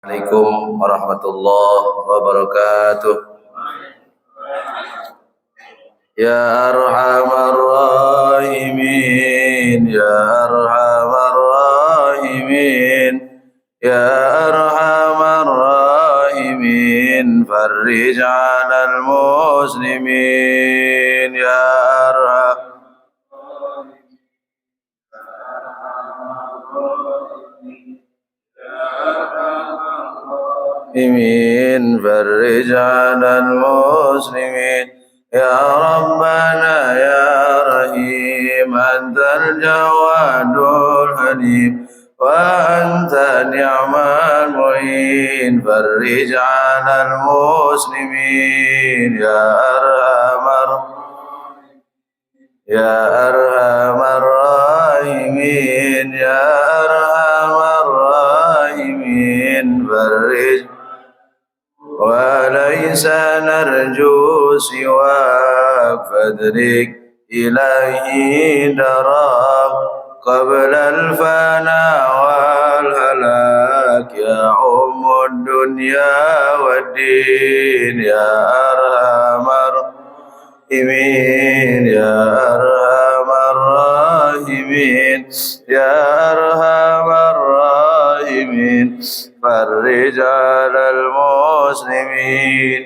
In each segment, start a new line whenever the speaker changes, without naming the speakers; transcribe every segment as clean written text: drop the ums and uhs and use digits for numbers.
Assalamualaikum warahmatullahi wabarakatuh. Ya arhamar rahimin, ya arhamar rahimin, ya arhamar rahimin, farrij 'alal muslimin, ya arhamar المسلمين فرج على المسلمين يا ربنا يا رحيم أنت الجواد الحليم وأنت نعم المعين فرج على المسلمين يا أرحم الراحمين يا أرحم الراحمين فرج وليس نرجو سواك فادرك إليه دراك قبل الفناء والهلاك يا الدنيا والدين يا أرحم الراحمين يا أرحم الراحمين يا أرحم الراحمين فرج على المسلمين.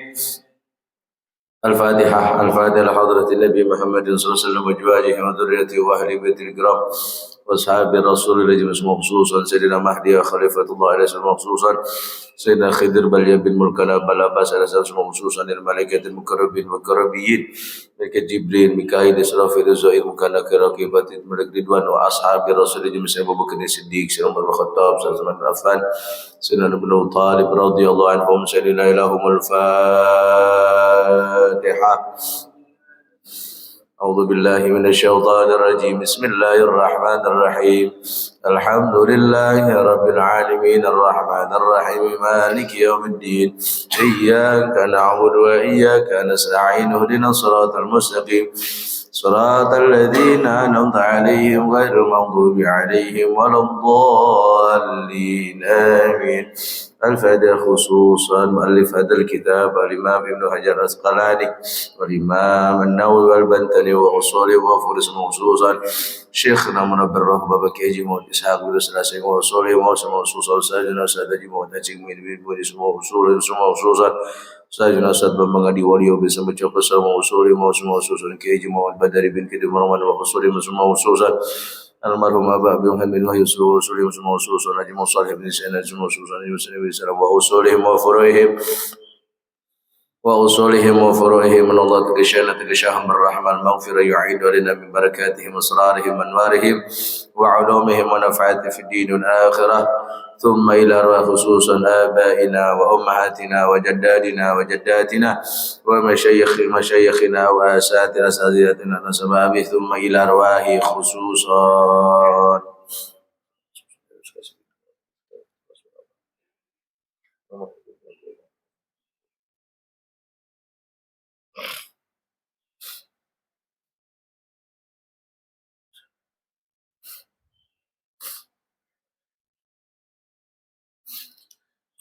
الفاتحة لحضرة النبي محمد صلى الله عليه وسلم وأزواجه وذريته وأهل بيته الكرام وأصحاب الرسول الذين اسمه خصوصا سيدنا مهدي خليفة الله عليه وسلم خصوصا سيدنا خضر بل يبن ملكنا بل عباس عليه السلام خصوصا الملائكة المقربين والقربيين ملك جبريل ميكائيل إسرافيل الزهير مكان كراكبات ملك رضوان وأصحاب الرسول الذين اسمه أبو بكر الصديق سيدنا عمر بن الخطاب سيدنا عثمان بن عفان سيدنا ابن أبي طالب رضي الله عنهم سيدنا إلههم الفاتحة. أعوذ بالله من الشيطان الرجيم بسم الله الرحمن الرحيم الحمد لله رب العالمين الرحمن الرحيم مالك يوم الدين إياك نعبد وإياك نستعين اهدنا الصراط المستقيم صراط الذين أنعمت عليهم غير المغضوب عليهم ولا الضالين آمين. الفاتحة خصوصا مؤلف هذا الكتاب الإمام ابن حجر العسقلاني والإمام النووي والبنتني وأصوله وفرس خصوصا شيخنا منبر رهبة بكيجي موت إسحاق بن سلاسل وأصوله وسمى خصوصا سيدنا سادة موت أجيك من بيت اسمه أصوله وسمى خصوصا سيدنا سادة بمغدي وليو بسم جوك سمى أصوله وسمى خصوصا كيجي موت بدري بن كدي مرمان وأصوله وسمى خصوصا المرحوم أبا بن من وهي سلوه وسلم وسوس ونجم صالح بن سنة وسوس ونجم سلم وأصولهم وفروعهم من الله تكشاهم الرحمة المغفرة يعيد لنا من بركاتهم وأسرارهم وأنوارهم وعلومهم ونفعات في الدين والآخرة ثم إلى أرواح خصوصا آبائنا وأمهاتنا وجدادنا وجداتنا ومشايخنا وأساتذتنا وسبابه ثم إلى أرواح خصوصا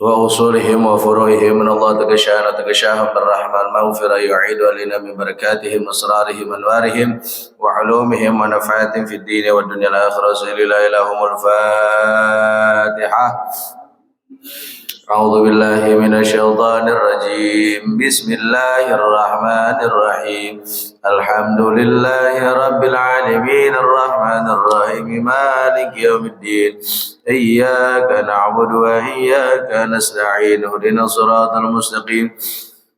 وأصولهم وفروعهم من الله تكشاهم بالرحمة المغفرة يعيد علينا من بركاتهم أسرارهم أنوارهم وعلومهم ونفعاتهم في الدين والدنيا الآخرة سهل لا إلههم الفاتحة. أعوذ بالله من الشيطان الرجيم بسم الله الرحمن الرحيم الحمد لله رب العالمين الرحمن الرحيم مالك يوم الدين إياك نعبد وإياك نستعين اهدنا الصراط المستقيم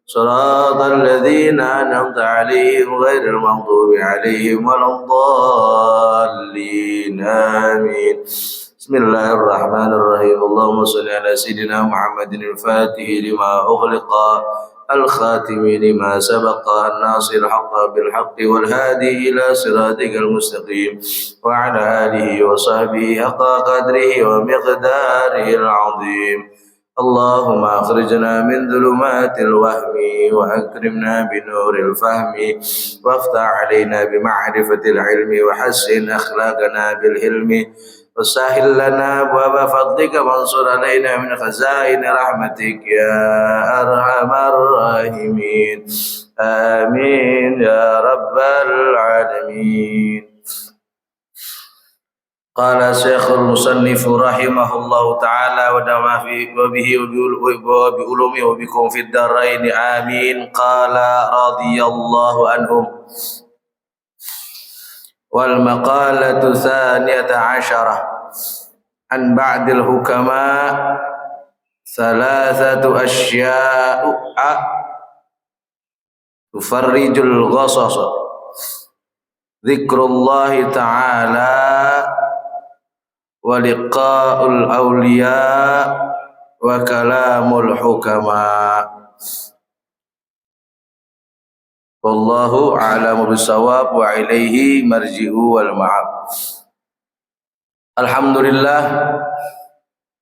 صراط الذين أنعمت عليهم غير المغضوب عليهم ولا الضالين آمين. بسم الله الرحمن الرحيم اللهم صل على سيدنا محمد الفاتح لما أغلق الخاتم لما سبق الناصر الحق بالحق والهادي إلى صراطك المستقيم وعلى آله وصحبه حق قدره ومقداره العظيم. اللهم أخرجنا من ظلمات الوهم وأكرمنا بنور الفهم وافتح علينا بمعرفة العلم وحسن أخلاقنا بالحلم وسهل لنا أبواب فضلك وانصر علينا من خزائن رحمتك يا أرحم الراحمين آمين يا رب العالمين. قال شيخ المصنف رحمه الله تعالى ونفع به وبعلومه وبكم في الدارين آمين. قال رضي الله عنهم. والمقالة الثانية عشرة عن بعض الحكماء ثلاثة أشياء تفرج الغصص ذكر الله تعالى ولقاء الأولياء وكلام الحكماء. Wallahu a'lamu bissawab wa ilaihi marji'u wal ma'ab.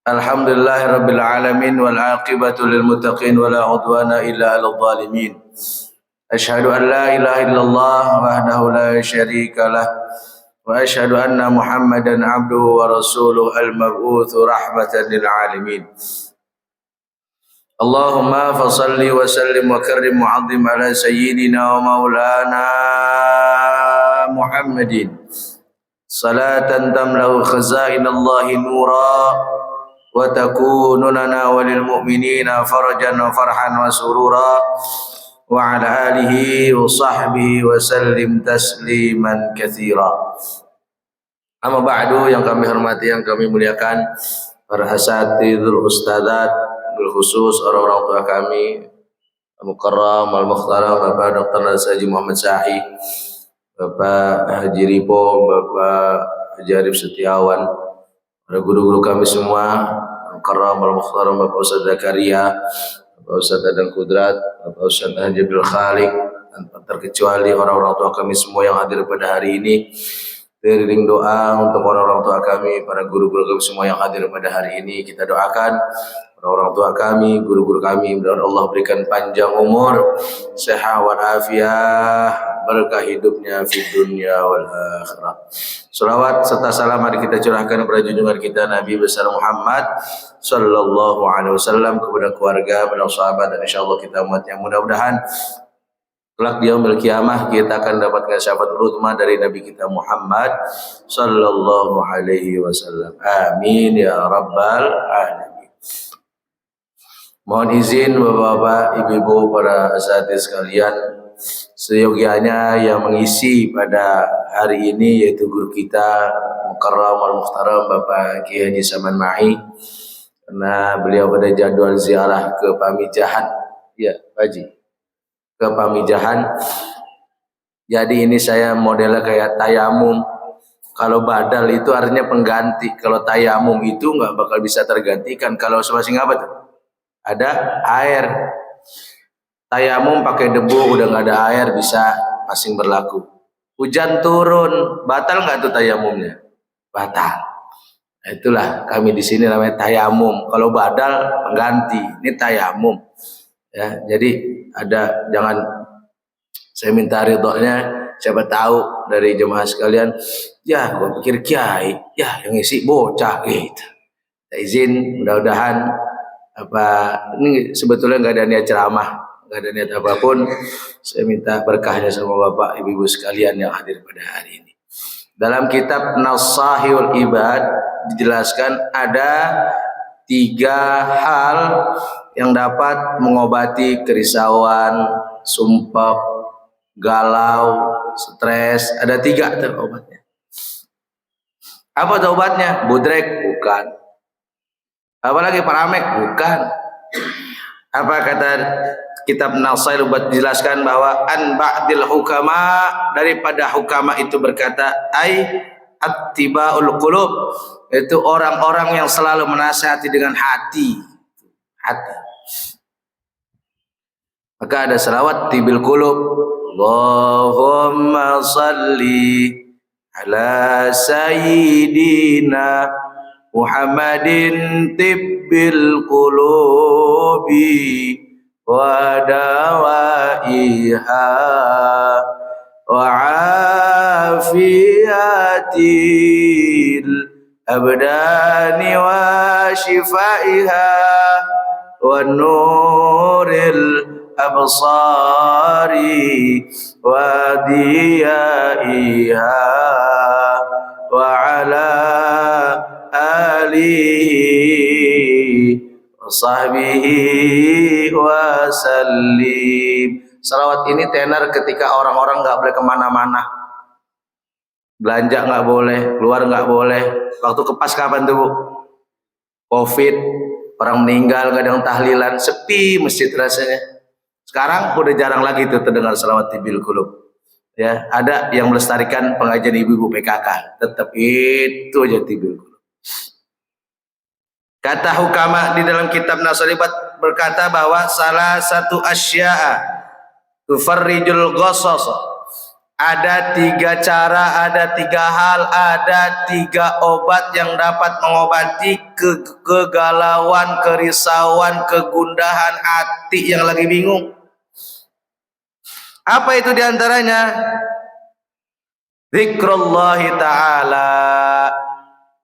Alhamdulillahi rabbil alamin wal aqibatu lil muttaqin wa la udwana illa 'alal zalimin. Asyhadu an la ilaha illallah wahdahu la syarika lah wa asyhadu anna Muhammadan 'abduhu wa rasuluhu al-mab'utsu rahmatan lil alamin. Allahumma fasalli wa sallim wa karrim wa 'azzim ala sayyidina wa maulana Muhammadin salatan tamlau khazainallahi nura wa takunu lana wa lil mu'minina farajan wa farhan wa surura wa ala alihi wa sahbihi wa sallim tasliman katsira. Amma ba'du, yang kami hormati, yang kami muliakan para asatidul ustadzat, bil khusus orang-orang tua kami Mukarram al-Mukhtaram Bapak Dr. Haji Muhammad Sahi, Bapak Haji Ripo, Bapak Haji Arif Setiawan, para guru-guru kami semua Mukarram al-Mukhtaram Bapak Ustaz Zakaria, Bapak Ustaz Adang Kudrat, Bapak Ustaz Haji Abdul Khalik, dan terkecuali orang-orang tua kami semua yang hadir pada hari ini. Teriring doa untuk orang-orang tua kami, para guru-guru kami semua yang hadir pada hari ini. Kita doakan orang tua kami, guru-guru kami, mudah-mudahan Allah berikan panjang umur, sehat walafiat, berkah hidupnya di dunia wal akhirah. Salawat serta salam mari kita curahkan kepada junjungan kita Nabi besar Muhammad sallallahu alaihi wasallam, kepada keluarga, kepada sahabat, dan insyaallah kita umat yang mudah-mudahan kelak di yaumil qiyamah kita akan dapatkan syafaat uzma dari Nabi kita Muhammad sallallahu alaihi wasallam. Amin ya rabbal alamin. Mohon izin Bapak-bapak, Ibu-ibu, para asatidz sekalian, seyogianya yang mengisi pada hari ini yaitu guru kita Mukarram al-Mukhtaram Bapak Kiai Haji Saman Ma'i, karena beliau pada jadwal ziarah ke Pamijahan, ya Pak Haji, ke Pamijahan. Jadi ini saya modelnya kayak tayamum. Kalau badal itu artinya pengganti. Kalau tayamum itu nggak bakal bisa tergantikan. Kalau masing-masing apa tuh? Ada air. Tayamum pakai debu, udah nggak ada air, bisa masing berlaku. Hujan turun, batal nggak tuh tayamumnya? Batal. Nah, itulah kami di sini namanya tayamum. Kalau badal pengganti. Ini tayamum. Ya, jadi ada, jangan, saya minta ridhonya, siapa tahu dari jemaah sekalian, ya gua pikir kiai, ya yang isi bocah gitu. Saya izin, mudah-mudahan ini sebetulnya nggak ada niat ceramah, nggak ada niat apapun. Saya minta berkahnya sama Bapak Ibu sekalian yang hadir pada hari ini. Dalam kitab Nasahihul Ibad dijelaskan ada 3 hal yang dapat mengobati kerisauan, sumpah, galau, stres. Ada 3 tuh obatnya. Apa tuh obatnya? Budrek? Bukan. Apalagi paramek? Bukan. Apa kata kitab Nasahihul Ibad dijelaskan bahwa an ba'dil hukama, daripada hukama itu berkata, ai attibaul qulub, itu orang-orang yang selalu menasihati dengan hati. Maka ada selawat tibil qulub, Allahumma salli ala sayyidina Muhammadin tibbil qulubi wa dawaiha wa afiyatil abdani wa shifaiha wa nuril absari wa diyaiha wa ala alihi wa sahbihi wa sallim. Salawat ini tenar ketika orang-orang nggak boleh kemana-mana, belanja nggak boleh, keluar nggak boleh. Waktu kepas kapan tuh Bu? Covid, orang meninggal, nggak ada yang tahlilan, sepi masjid rasanya. Sekarang udah jarang lagi tuh terdengar salawat tibil qulub. Ya, ada yang melestarikan pengajian ibu-ibu PKK, tetap itu aja tibil qulub. Kata hukama di dalam kitab Nasalibat berkata bahwa salah satu asya'a tufarrijul ghasas, ada 3 cara, ada 3 hal, ada 3 obat yang dapat mengobati kegalauan, kerisauan, kegundahan hati yang lagi bingung. Apa itu diantaranya? Zikrullahi ta'ala,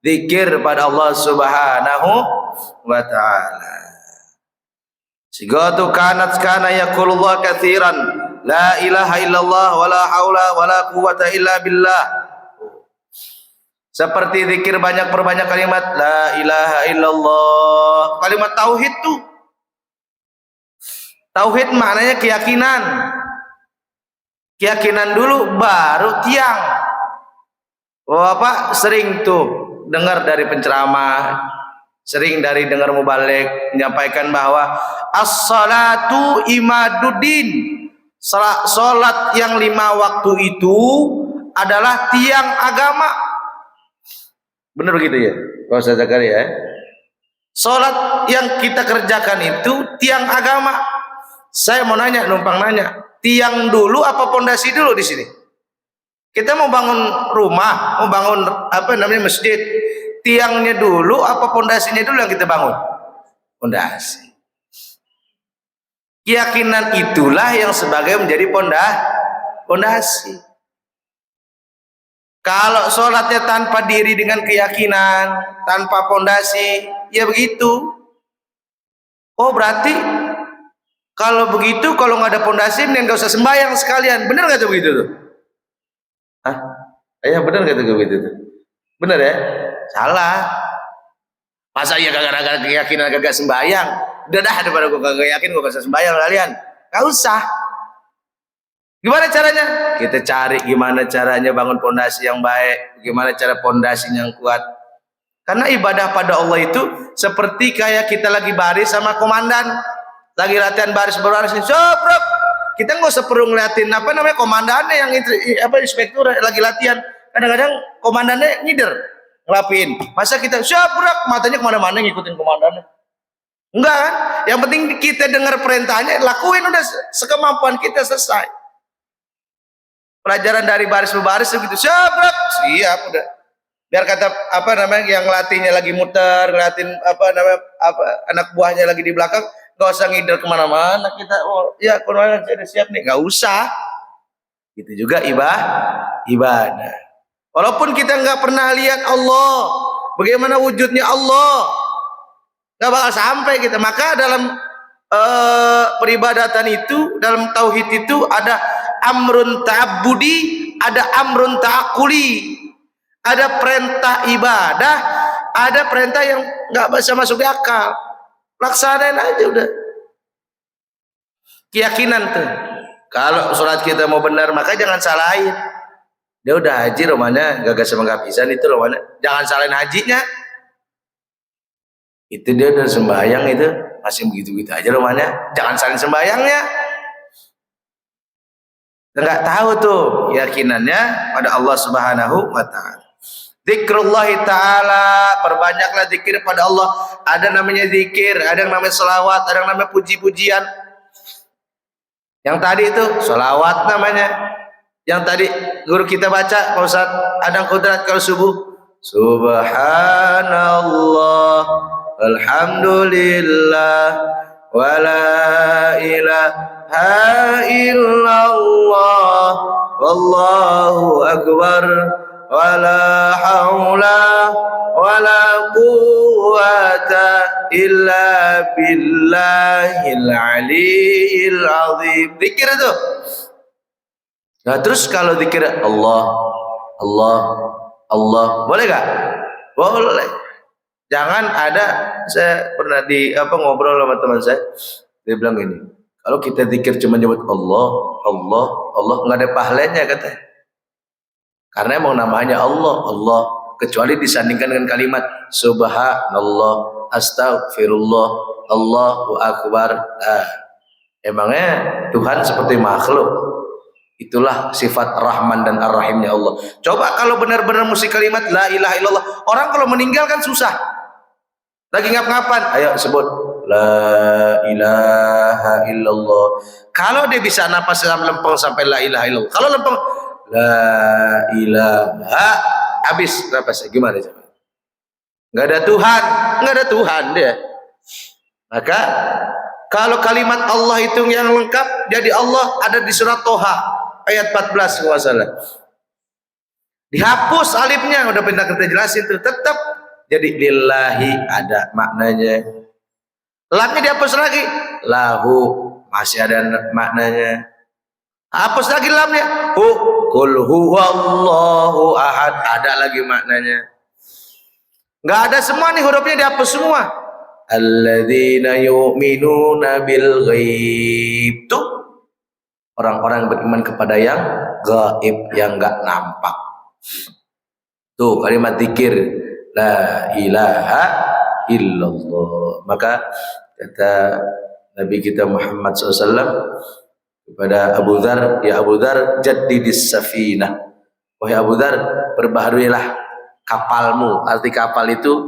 zikir pada Allah subhanahu wa ta'ala. Sigatu kana yaqulullah katsiran la ilaha illallah wala haula wala quwwata illa billah. Seperti zikir perbanyak kalimat la ilaha illallah. Kalimat tauhid tuh. Tauhid maknanya keyakinan. Keyakinan dulu baru tiang. Bapak sering tuh dengar dari penceramah, sering dari dengar mubalik menyampaikan bahwa as-salatu imaduddin, salat yang 5 waktu itu adalah tiang agama. Benar begitu ya Pak Ustaz Zakaria ya? Salat yang kita kerjakan itu tiang agama. Saya mau numpang nanya, tiang dulu apa pondasi dulu di sini? Kita mau bangun rumah, mau bangun masjid, tiangnya dulu apa pondasinya dulu yang kita bangun? Pondasi. Keyakinan itulah yang sebagai menjadi pondasi. Kalau sholatnya tanpa diri dengan keyakinan, tanpa pondasi, ya begitu. Oh berarti kalau begitu, kalau nggak ada pondasi, nggak usah sembahyang sekalian. Benar nggak tuh begitu tuh? Hah? Ayah benar nggak tuh begitu tuh? Benar ya? Salah. Masa iya gara-gara keyakinan gak sembahyang? Udah dah, daripada gue kagak yakin gue bisa sembahyang kalian. Gak usah. Gimana caranya? Kita cari gimana caranya bangun pondasi yang baik, gimana cara pondasinya yang kuat. Karena ibadah pada Allah itu seperti kayak kita lagi baris sama komandan, lagi latihan baris berbaris, sobrok. Kita nggak usah perlu ngeliatin komandannya yang inspektur lagi latihan. Kadang-kadang komandannya ngider ngelapiin. Masa kita sobrok matanya kemana-mana ngikutin komandannya? Enggak kan? Yang penting kita dengar perintahnya, lakuin, udah sekemampuan kita, selesai. Pelajaran dari baris berbaris begitu, sobrok, siap udah. Biar kata yang latihnya lagi muter, ngeliatin anak buahnya lagi di belakang, gak usah ngider kemana-mana kita. Oh ya, kemana saya siap nih, gak usah. Itu juga ibadah. Walaupun kita nggak pernah lihat Allah, bagaimana wujudnya Allah, nggak bakal sampai kita. Maka dalam peribadatan itu, dalam tauhid itu ada amrun ta'abbudi, ada amrun ta'akuli. Ada perintah ibadah, ada perintah yang nggak bisa masuk di akal. Laksanain aja udah. Keyakinan tuh. Kalau sholat kita mau benar, maka jangan salahin. Dia udah haji romanya gagal sama gapisan itu romanya. Jangan salahin hajinya. Itu dia udah sembahyang itu masih begitu-begitu aja romanya. Jangan salahin sembahyangnya. Nggak tahu tuh keyakinannya pada Allah Subhanahu wa ta'ala. Zikrullahi ta'ala, perbanyaklah zikir pada Allah. Ada namanya zikir, ada yang namanya selawat, ada yang namanya puji-pujian. Yang tadi itu selawat namanya. Yang tadi guru kita baca, Pak Ustaz Adang Kudrat kalau subuh, Subhanallah alhamdulillah wala ilaha illallah wallahu akbar wala haula wala quwwata illa billahil aliyil azim. Zikir itu. Nah terus kalau zikir Allah, Allah, Allah, boleh gak? Boleh. Jangan ada, saya pernah ngobrol sama teman saya, dia bilang gini, kalau kita zikir cuma nyebut Allah, Allah, Allah, nggak ada pahalanya katanya. Karena emang namanya Allah, Allah, kecuali disandingkan dengan kalimat Subhanallah, Astagfirullah, Allahu Akbar. Emangnya Tuhan seperti makhluk? Itulah sifat Rahman dan Ar-Rahimnya Allah. Coba kalau benar-benar mesti kalimat La ilaha illallah, orang kalau meninggal kan susah. Lagi ngap-ngapan, ayo sebut La ilaha illallah. Kalau dia bisa napas lempeng sampai La ilaha illallah. Kalau lempeng La ilaha, habis napasnya gimana coba? Nggak ada Tuhan, nggak ada Tuhan dia. Maka kalau kalimat Allah itu yang lengkap, jadi Allah ada di surat Toha ayat 14 kalau salah. Dihapus alifnya, udah pernah kita jelasin tuh, tetap jadi lillahi ada maknanya. Lamnya dihapus lagi, lahu masih ada maknanya. Hapus lagi lamnya, qul huwallahu ahad ada lagi maknanya. Nggak ada semua nih hurufnya dihapus semua. Alladzina yu'minuna bil ghaib, tuh orang-orang beriman kepada yang gaib, yang enggak nampak. Tuh kalimat zikir La ilaha illallah. Maka kata Nabi kita Muhammad SAW kepada Abu Dzar, ya Abu Dzar, jaddidis safinah, wahai Abu Dzar, perbaharuilah kapalmu. Arti kapal itu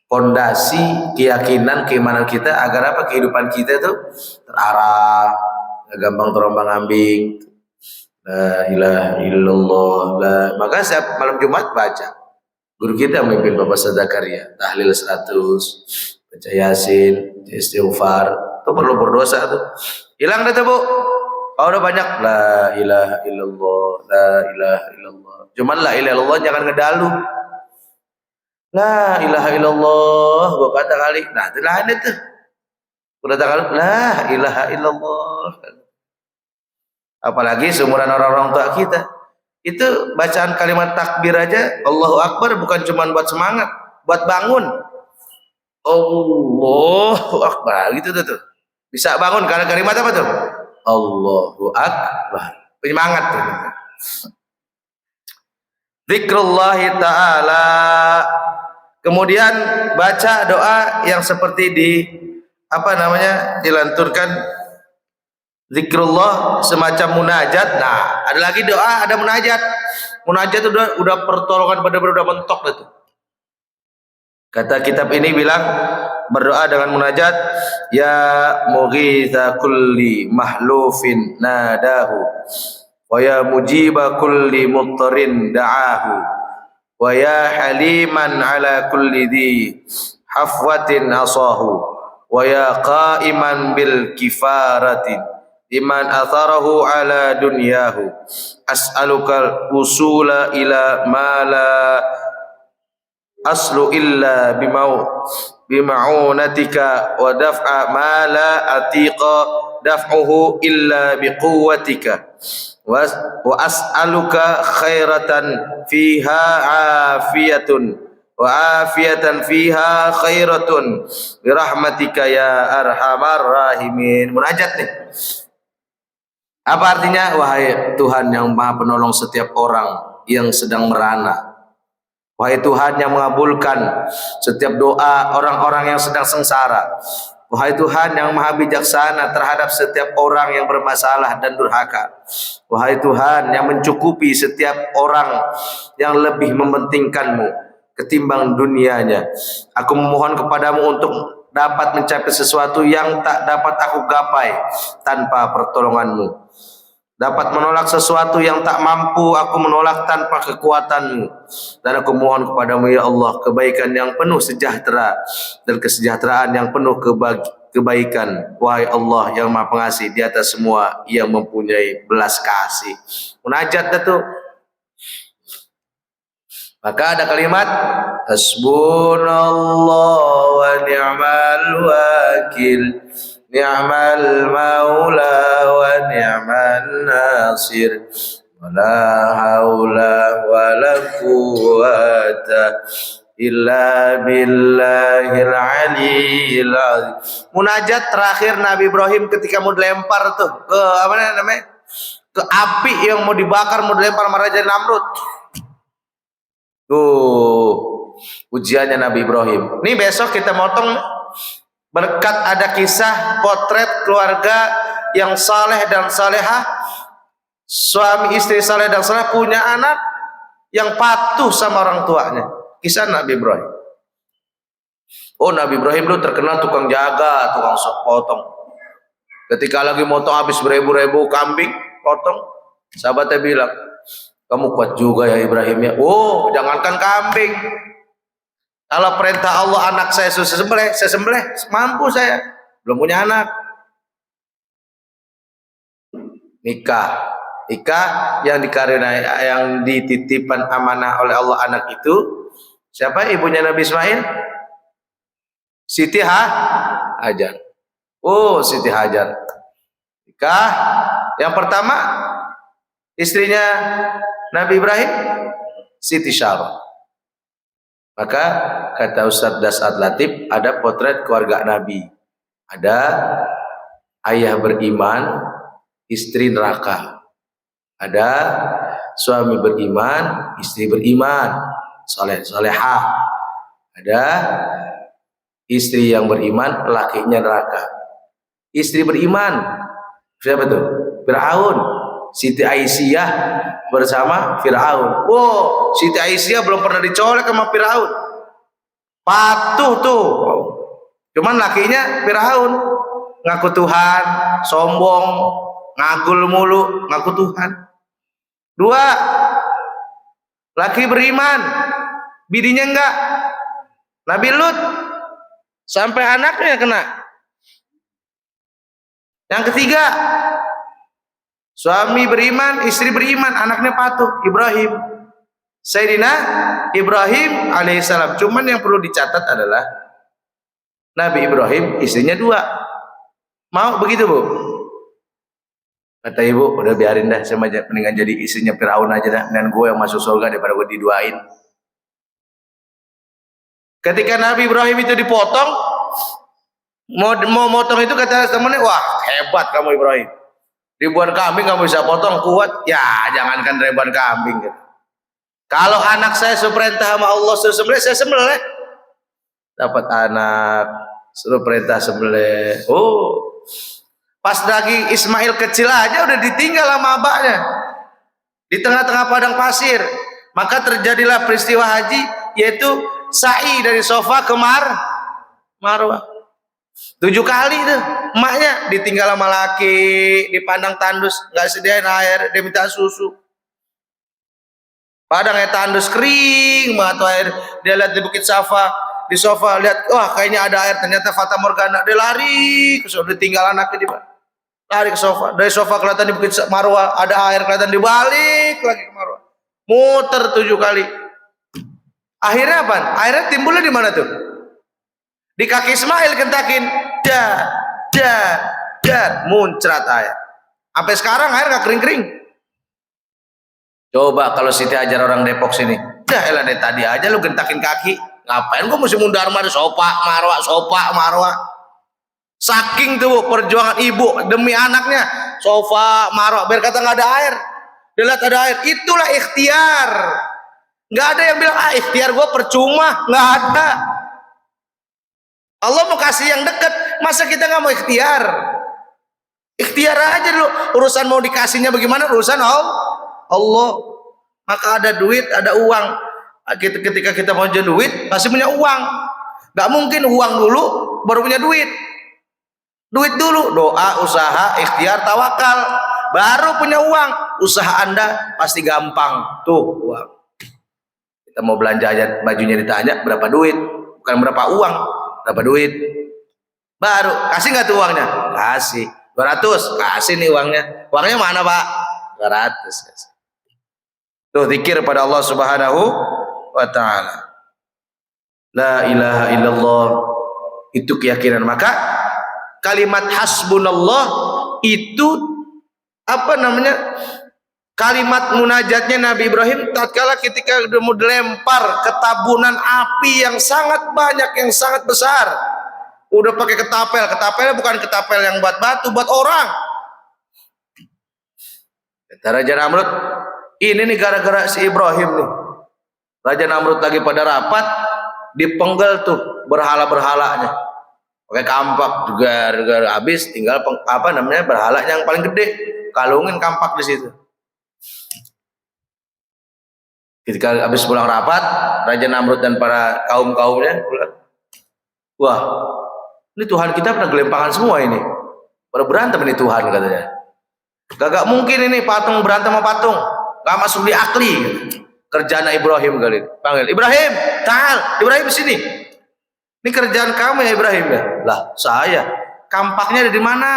fondasi keyakinan, keimanan kita, agar apa? Kehidupan kita itu terarah, gampang terombang-ambing. La ilaha illallah. Maka setiap malam Jumat baca. Guru kita memimpin Bapak Zakaria, tahlil 100, baca Yasin, istighfar. Itu perlu berdosa tuh. Hilang dah tuh, Bu. Oh, udah banyak la ilaha illallah, la ilaha illallah. Cuman la ilaha illallah jangan ngedalu. La ilaha illallah, gua kata kali. Nah, itu lain itu. Udah kali la ilaha illallah. Apalagi seumuran orang-orang tua kita. Itu bacaan kalimat takbir aja, Allahu Akbar, bukan cuma buat semangat, buat bangun. Allahu Akbar, gitu tuh. Bisa bangun karena kalimat apa tuh? Allahu Akbar. Penyemangat tuh. Zikrullahi ta'ala. Kemudian baca doa yang seperti dilanturkan zikrullah semacam munajat. Nah, ada lagi doa, ada munajat. Munajat itu udah pertolongan benar-benar udah mentok itu. Kata kitab ini bilang berdoa dengan munajat, ya mughitha kulli mahlufin nadahu wa ya mujiba kulli muttarin da'ahu wa ya haliman ala kulli dhi hafwatin asahu wa ya qa'iman bil kifaratin liman atharahu ala dunyahu as'aluka usula ila ma la aslu illa bima'unatika wa daf'a ma la atiqa daf'uhu illa biquwwatika wa as'aluka khairatan fiha afiyatun wa afiyatan fiha khairatun birahmatika ya arhamar rahimin. Munajat nih. Apa artinya? Wahai Tuhan yang Maha Penolong setiap orang yang sedang merana, wahai Tuhan yang mengabulkan setiap doa orang-orang yang sedang sengsara, wahai Tuhan yang Maha Bijaksana terhadap setiap orang yang bermasalah dan durhaka, wahai Tuhan yang mencukupi setiap orang yang lebih mementingkanmu ketimbang dunianya, aku memohon kepadamu untuk dapat mencapai sesuatu yang tak dapat aku gapai tanpa pertolonganmu, dapat menolak sesuatu yang tak mampu aku menolak tanpa kekuatanmu, dan aku mohon kepadamu ya Allah kebaikan yang penuh sejahtera dan kesejahteraan yang penuh kebaikan, wahai Allah yang Maha Pengasih di atas semua yang mempunyai belas kasih. Munajat itu Maka ada kalimat hasbunallah wa ni'mal wakil, ni'mal maula wa ni'mal nasir, wala haula wala quwata illa billahil aliyil azim. Munajat terakhir Nabi Ibrahim ketika mau dilempar tuh ke apa namanya? Ke api yang mau dibakar, mau dilempar sama Raja Namrud. Tuh ujiannya Nabi Ibrahim. Nih besok kita motong berkat ada kisah potret keluarga yang saleh dan salehah, suami istri saleh dan saleh, punya anak yang patuh sama orang tuanya. Kisah Nabi Ibrahim. Oh, Nabi Ibrahim dulu terkenal tukang jaga, tukang potong. Ketika lagi motong habis beribu-ribu kambing potong, sahabatnya bilang, kamu kuat juga ya Ibrahim ya. Oh, jangankan kambing, kalau perintah Allah anak saya suruh sembelih, saya sembelih, mampu saya. Belum punya anak. Nikah yang dikaruniai, yang dititipkan amanah oleh Allah anak itu. Siapa ibunya Nabi Ismail? Siti Hajar. Oh, Siti Hajar. Nikah yang pertama istrinya Nabi Ibrahim, Siti Syarah. Maka kata Ustadz Dasat Latif, ada potret keluarga Nabi. Ada ayah beriman, istri neraka. Ada suami beriman, istri beriman, solehah. Ada istri yang beriman, lakinya neraka. Istri beriman, siapa tuh? Fir'aun. Siti Aisyah bersama Fir'aun. Wow, Siti Aisyah belum pernah dicolek sama Fir'aun. Patuh tuh. Cuman lakinya Fir'aun. Ngaku Tuhan, sombong, ngagul mulu, ngaku Tuhan. Dua, laki beriman, bidinya enggak. Nabi Lut, sampai anaknya kena. Yang ketiga, suami beriman, istri beriman, anaknya patuh, Ibrahim. Sayyidina Ibrahim alaihissalam. Cuman yang perlu dicatat adalah Nabi Ibrahim istrinya dua. Mau begitu, Bu? Kata ibu, udah biarin dah, saya mendingan jadi istrinya Firaun aja dah, dan gue yang masuk surga daripada gue diduain. Ketika Nabi Ibrahim itu dipotong, mau motong itu kata temannya, wah hebat kamu Ibrahim. Ribuan kambing kamu bisa potong, kuat. Ya jangankan ribuan kambing gitu. Kalau anak saya suruh perintah sama Allah suruh sembelih, saya sembelih. Dapat anak suruh perintah sembelih. Oh, pas lagi Ismail kecil aja udah ditinggal sama abahnya di tengah-tengah padang pasir. Maka terjadilah peristiwa haji, yaitu sa'i dari Sofa ke Marwah. 7 kali tuh emaknya ditinggal sama laki, dipandang tandus, nggak sediain air, dia minta susu. Padangnya tandus kering banget air. Dia lihat di Bukit Safa, di Sofa, lihat wah kayaknya ada air, ternyata Fata Morgana. Dia lari ke Sofa, ditinggal anaknya di mana, lari ke Sofa. Dari Sofa kelihatan di Bukit Marwah ada air, kelihatan dibalik lagi ke Marwah, muter 7 kali. Akhirnya apa? Akhirnya timbulnya di mana tuh? Di kaki Ismail kentakin, muncrat air. Sampai sekarang air nggak kering-kering. Coba kalau Siti Hajar orang Depok sini, elah deh tadi aja lu gentakin kaki, ngapain gua mesti mundar mandir Sofa Marwah. Saking tuh perjuangan ibu demi anaknya, Sofa Marwah, biar kata nggak ada air, dia lihat ada air, itulah ikhtiar. Nggak ada yang bilang ikhtiar gua percuma, nggak ada. Allah mau kasih yang dekat, masa kita nggak mau ikhtiar? Ikhtiar aja dulu. Urusan mau dikasihnya bagaimana, urusan Allah. Maka ada duit, ada uang. Ketika kita mau jual duit, pasti punya uang. Gak mungkin uang dulu baru punya duit. Duit dulu, doa, usaha, ikhtiar, tawakal, baru punya uang. Usaha Anda pasti gampang. Tuh uang. Kita mau belanja aja, bajunya ditanya berapa duit, bukan berapa uang, berapa duit. Baru kasih nggak tuh uangnya? Kasih. 200, kasih nih uangnya. Uangnya mana Pak? 200. Tuh zikir pada Allah Subhanahu wa ta'ala. La ilaha illallah, itu keyakinan. Maka kalimat hasbunallah itu kalimat munajatnya Nabi Ibrahim tatkala ketika mau dilempar ke tabunan api yang sangat banyak, yang sangat besar. Udah pakai ketapel, ketapelnya bukan ketapel yang buat batu, buat orang. Kata Raja Namrud, ini nih gara-gara si Ibrahim nih. Raja Namrud lagi pada rapat, dipenggal tuh berhala-berhalanya. Pakai kampak juga habis, tinggal berhalanya yang paling gede, kalungin kampak di situ. Ketika habis pulang rapat, Raja Namrud dan para kaum-kaumnya pulang. Wah, ini Tuhan kita pernah gelempangan semua ini. Pada berantem ini Tuhan katanya. Gak mungkin ini patung berantem sama patung. Gak masuk di akli. Kerjaan Ibrahim kali ini. Panggil, Ibrahim, ta'al. Ibrahim sini. Ini kerjaan kamu ya Ibrahim ya? Lah saya. Kampaknya ada di mana?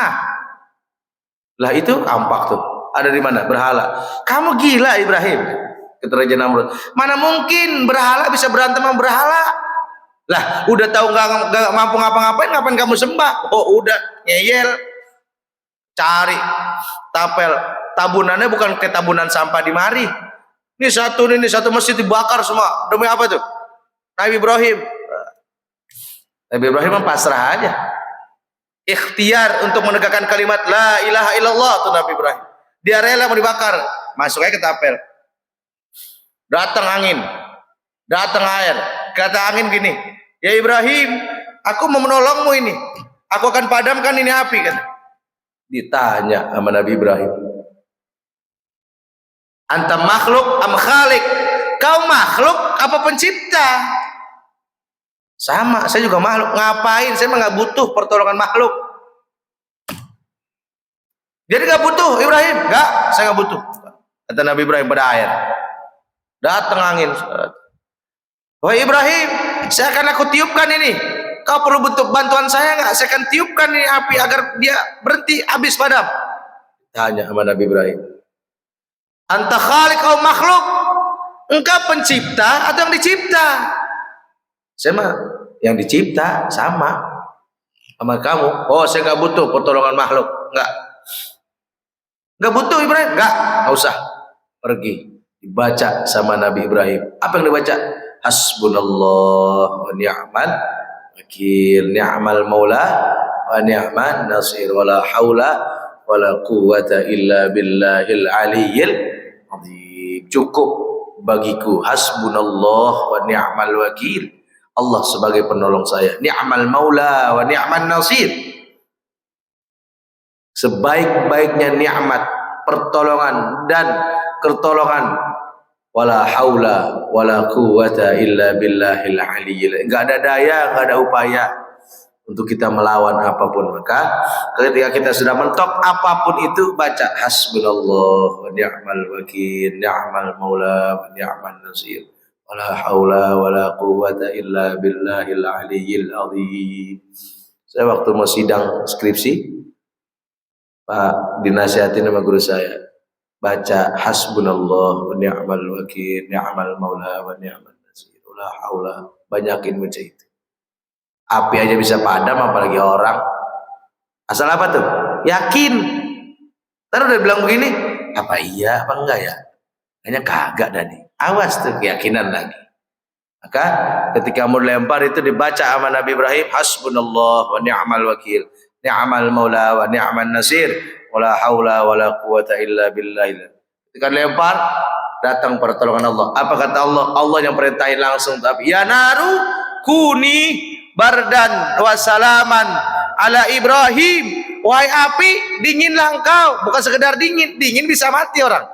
Lah itu kampak tuh. Ada di mana? Berhala. Kamu gila Ibrahim. Kata Raja Namrud. Mana mungkin berhala bisa berantem sama berhala? Lah udah tahu nggak mampu ngapa-ngapain, ngapain kamu sembah? Oh udah ngeyel. Cari tapel. Tabunannya bukan ke tabunan sampah di mari. Ini satu masjid dibakar semua. Demi apa tuh? Nabi Ibrahim. Nabi Ibrahim pasrah aja. Ikhtiar untuk menegakkan kalimat la ilaha illallah tuh Nabi Ibrahim. Dia rela mau dibakar. Masuk aja ke tapel. Datang angin. Datang air. Kata angin gini, ya Ibrahim, aku mau menolongmu ini. Aku akan padamkan ini api kan. Ditanya sama Nabi Ibrahim, anta makhluk am khalik? Kau makhluk apa pencipta? Sama, saya juga makhluk. Ngapain? Saya mah nggak butuh pertolongan makhluk. Jadi nggak butuh Ibrahim? Nggak, saya nggak butuh. Kata Nabi Ibrahim pada air. Datang angin. Wahai Ibrahim, saya akan aku tiupkan ini. Kau perlu butuh bantuan saya nggak? Saya akan tiupkan ini api agar dia berhenti, habis padam. Tanya sama Nabi Ibrahim. Anta khaliq atau makhluk? Engkau pencipta atau yang dicipta? Saya mah yang dicipta sama kamu. Oh, saya nggak butuh pertolongan makhluk. Nggak butuh Ibrahim. Nggak usah. Pergi. Dibaca sama Nabi Ibrahim. Apa yang dibaca? Hasbunallah wa ni'mal wakil, ni'mal maula wa ni'man nasir, wala haula wala quwwata illa billahil aliyyil azim. Cukup bagiku hasbunallah wa ni'mal wakil, Allah sebagai penolong saya, ni'mal maula wa ni'man nasir. Sebaik-baiknya nikmat pertolongan dan pertolongan, wala haula wala quwwata illa billahil aliyyil. Enggak ada daya, enggak ada upaya untuk kita melawan apapun. Maka ketika kita sudah mentok apapun itu, baca hasbunallah wa ni'mal wakil, ni'mal maula wa ni'man nasir, wala haula wala quwwata illa billahil aliyyil azim. Saya waktu mau sidang skripsi, Pak dinasihatin sama guru saya, baca hasbunallah wa ni'mal wakil, ni'mal maula wa ni'man nasir, la haula. Banyakin baca itu. Api aja bisa padam, apalagi orang. Asal apa tuh? Yakin. Ntar udah bilang begini, apa iya apa enggak ya? Kayaknya kagak dah nih. Awas tuh, keyakinan lagi. Maka ketika mau lempar itu dibaca sama Nabi Ibrahim, hasbunallah wa ni'mal wakil, ni'mal maula wa ni'man nasir, wala haula wala quwata illa billah. Ketika lempar, datang pertolongan Allah. Apa kata Allah? Allah yang perintahin langsung. Tapi ya naru kuni bardan wa salaman ala Ibrahim. Wahai api, dinginlah engkau. Bukan sekedar dingin, dingin bisa mati orang.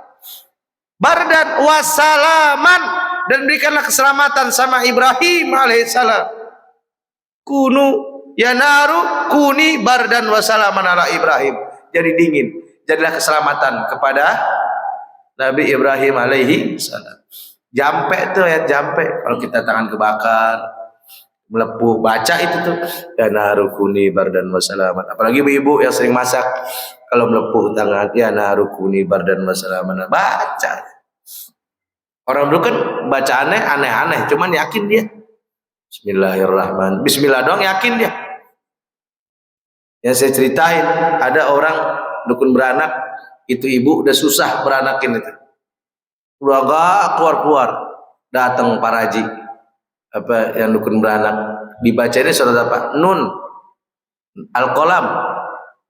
Bardan wa salaman, dan berikanlah keselamatan sama Ibrahim alaihissalam. Kunu ya naru kuni bardan wa salaman ala Ibrahim. Jadi dingin, jadilah keselamatan kepada Nabi Ibrahim alaihi salam. Jampe tuh ayat jampe. Kalau kita tangan kebakar, melepuh, baca itu tuh ya narukuni bardan wasalaman. Apalagi ibu-ibu yang sering masak, kalau melepuh tangan ya narukuni bardan wasalaman, baca. Orang dulu kan bacaannya aneh-aneh, cuman yakin dia. Bismillahirrahmanirrahim. Bismillah doang yakin dia. Yang saya ceritain, ada orang dukun beranak, itu ibu udah susah beranakin itu. Udah gak keluar-keluar. Datang Pak Haji, apa yang dukun beranak. Dibaca ini surat apa? Nun. Al-Qalam.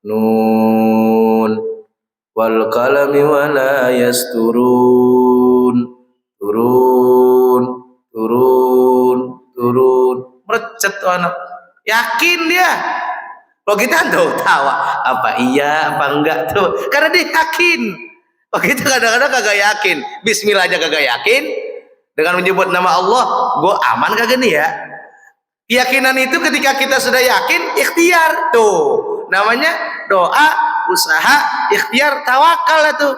Nun. Wal qalami wala yasturun. Turun, turun, turun. Merecet tuh anak. Yakin dia. Kalau kita tuh tawa, apa iya, apa enggak tuh. Karena dia yakin. Kalau kita kadang-kadang kagak yakin. Bismillah aja kagak yakin. Dengan menyebut nama Allah, gue aman kagak nih ya. Keyakinan itu ketika kita sudah yakin, ikhtiar. Tuh, namanya doa, usaha, ikhtiar, tawakal tuh.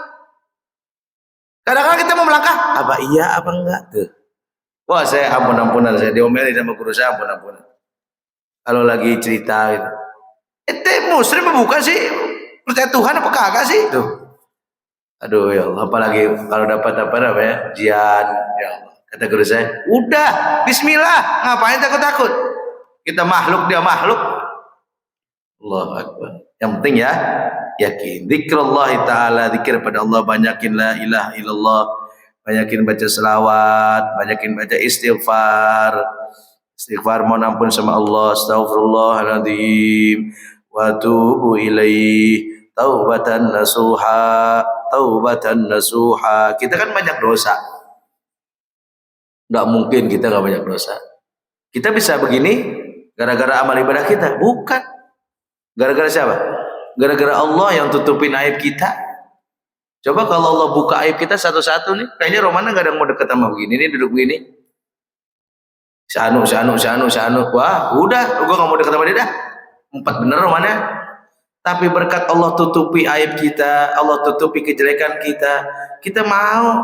Kadang-kadang kita mau melangkah, apa iya apa enggak tuh. Wah saya ampun-ampunan, saya diomeli sama guru saya ampun-ampunan. Kalau lagi cerita itu, muslim bukan sih? Percaya Tuhan apa kagak sih? Tuh. Aduh ya Allah, apalagi kalau dapat apa ya, ujian, ya Allah. Kata guru saya, udah bismillah, ngapain takut-takut? Kita makhluk, dia makhluk. Allahu Akbar. Yang penting ya, yakin. Zikrullah ta'ala, zikir pada Allah, banyakin la ilaha illallah, banyakin baca selawat, banyakin baca istighfar. Istighfar mohon ampun sama Allah, astaghfirullahaladzim wa atubu ilaih, taubatan nasuha, taubatan nasuha. Kita kan banyak dosa. Enggak mungkin kita enggak banyak dosa. Kita bisa begini gara-gara amal ibadah kita? Bukan. Gara-gara siapa? Gara-gara Allah yang tutupin aib kita. Coba kalau Allah buka aib kita satu-satu nih, kayaknya Romana gak ada yang mau deket sama begini nih, duduk begini. Syanu. Wah, udah, gua gak mau deket sama dia dah. 4 bener Romana. Tapi berkat Allah tutupi aib kita, Allah tutupi kejelekan kita, kita mau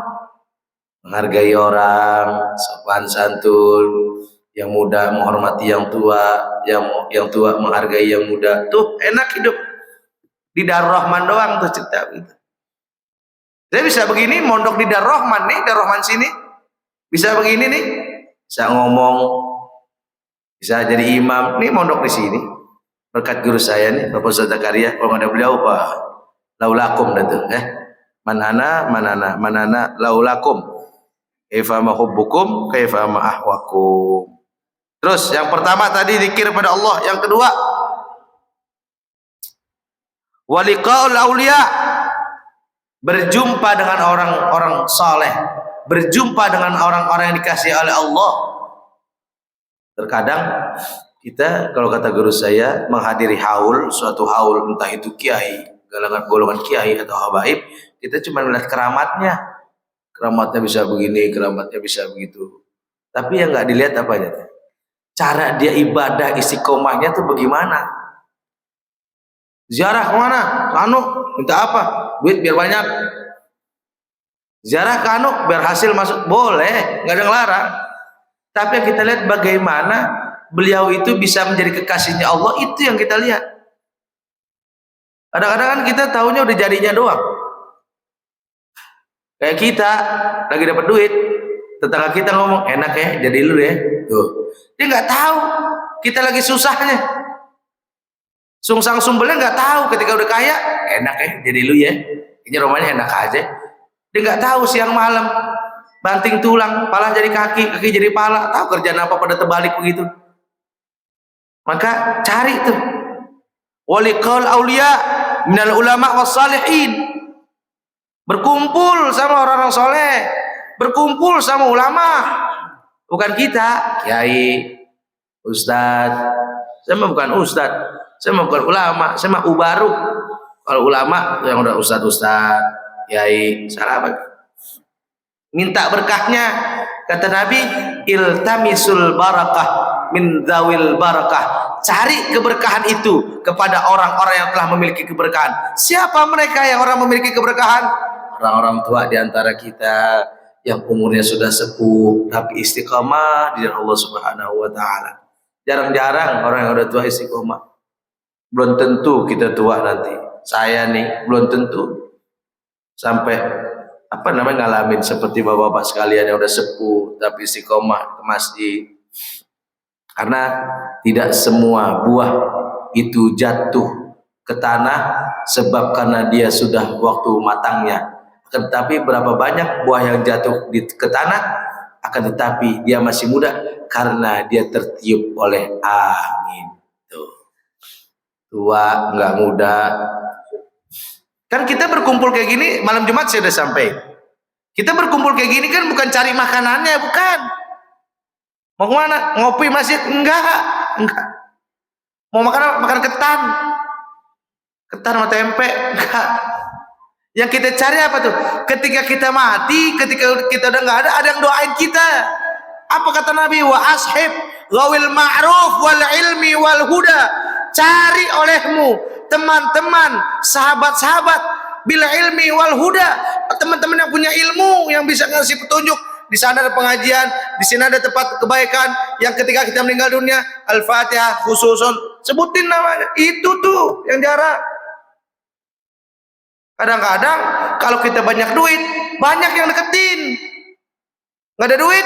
menghargai orang, sopan santun, yang muda menghormati yang tua, yang tua menghargai yang muda. Tuh enak hidup. Di Darul Rahman doang tuh cerita gitu. Saya bisa begini mondok di Darul Rahman nih, Darul Rahman sini. Bisa begini nih. Bisa ngomong, bisa jadi imam. Nih mondok di sini. Berkat guru saya nih, Bapak Ustaz Zakaria. Kalau nggak ada beliau, Pak laulakum dah tuh, manana laulakum. Kaifa ma hubbukum, kaifa ma ahwakum. Terus yang pertama tadi zikir pada Allah, yang kedua waliqaul auliya, berjumpa dengan orang-orang saleh, berjumpa dengan orang-orang yang dikasihi oleh Allah. Terkadang kita, kalau kata guru saya, menghadiri haul, suatu haul, entah itu kiai, golongan kiai atau habaib, kita cuma melihat keramatnya. Keramatnya bisa begini, keramatnya bisa begitu. Tapi yang nggak dilihat apanya? Cara dia ibadah istiqomahnya tuh bagaimana? Ziarah kemana? Anu, minta apa? Duit biar banyak. Ziarah ke anu biar hasil masuk, boleh, nggak ada yang larang. Tapi yang kita lihat bagaimana beliau itu bisa menjadi kekasihnya Allah, itu yang kita lihat. Kadang-kadang kan kita tahunya udah jadinya doang. Kayak kita lagi dapat duit, tetangga kita ngomong enak ya, jadi lu ya. Tuh. Dia nggak tahu kita lagi susahnya. Sungsang sumbelnya nggak tahu ketika udah kaya enak ya, jadi lu ya. Ini romanya enak aja. Dia nggak tahu siang malam banting tulang, pala jadi kaki, kaki jadi pala. Tahu kerjaan apa pada terbalik begitu. Maka cari tuh. Waliqaul auliya minal ulama was salihin. Berkumpul sama orang-orang soleh, berkumpul sama ulama. Bukan kita, kiai, ustadz. Saya mah bukan ustadz, saya mah bukan ulama, saya mah ubaru. Kalau ulama yang udah ustadz, kiai, salah apa? Minta berkahnya, kata Nabi, iltamisul barakah min dzawil barakah. Cari keberkahan itu kepada orang-orang yang telah memiliki keberkahan. Siapa mereka yang orang memiliki keberkahan? Orang-orang tua di antara kita yang umurnya sudah sepuh tapi istiqamah di jalan Allah Subhanahu wa taala. Jarang-jarang orang yang udah tua istiqamah. Belum tentu kita tua nanti. Saya nih belum tentu sampai ngalamin seperti bapak-bapak sekalian yang udah sepuh tapi istiqomah ke masjid. Karena tidak semua buah itu jatuh ke tanah sebab karena dia sudah waktu matangnya. Tetapi berapa banyak buah yang jatuh ke tanah akan tetapi dia masih muda karena dia tertiup oleh angin. Tuh. Tua nggak muda. Kan kita berkumpul kayak gini malam Jumat saya udah sampai. Kita berkumpul kayak gini kan bukan cari makanannya, bukan. Mau kemana? Ngopi masjid? Enggak. Mau makan ketan sama tempe? Enggak. Yang kita cari apa tuh? Ketika kita mati, ketika kita udah nggak ada yang doain kita. Apa kata Nabi? Wa ashib ghawil ma'ruf wal ilmi wal huda. Cari olehmu teman-teman, sahabat-sahabat bil ilmi wal huda, teman-teman yang punya ilmu yang bisa ngasih petunjuk. Di sana ada pengajian, di sini ada tempat kebaikan yang ketika kita meninggal dunia Al-Fatihah khususun sebutin namanya. Itu tuh yang jarang. Kadang-kadang kalau kita banyak duit, banyak yang deketin. Nggak ada duit,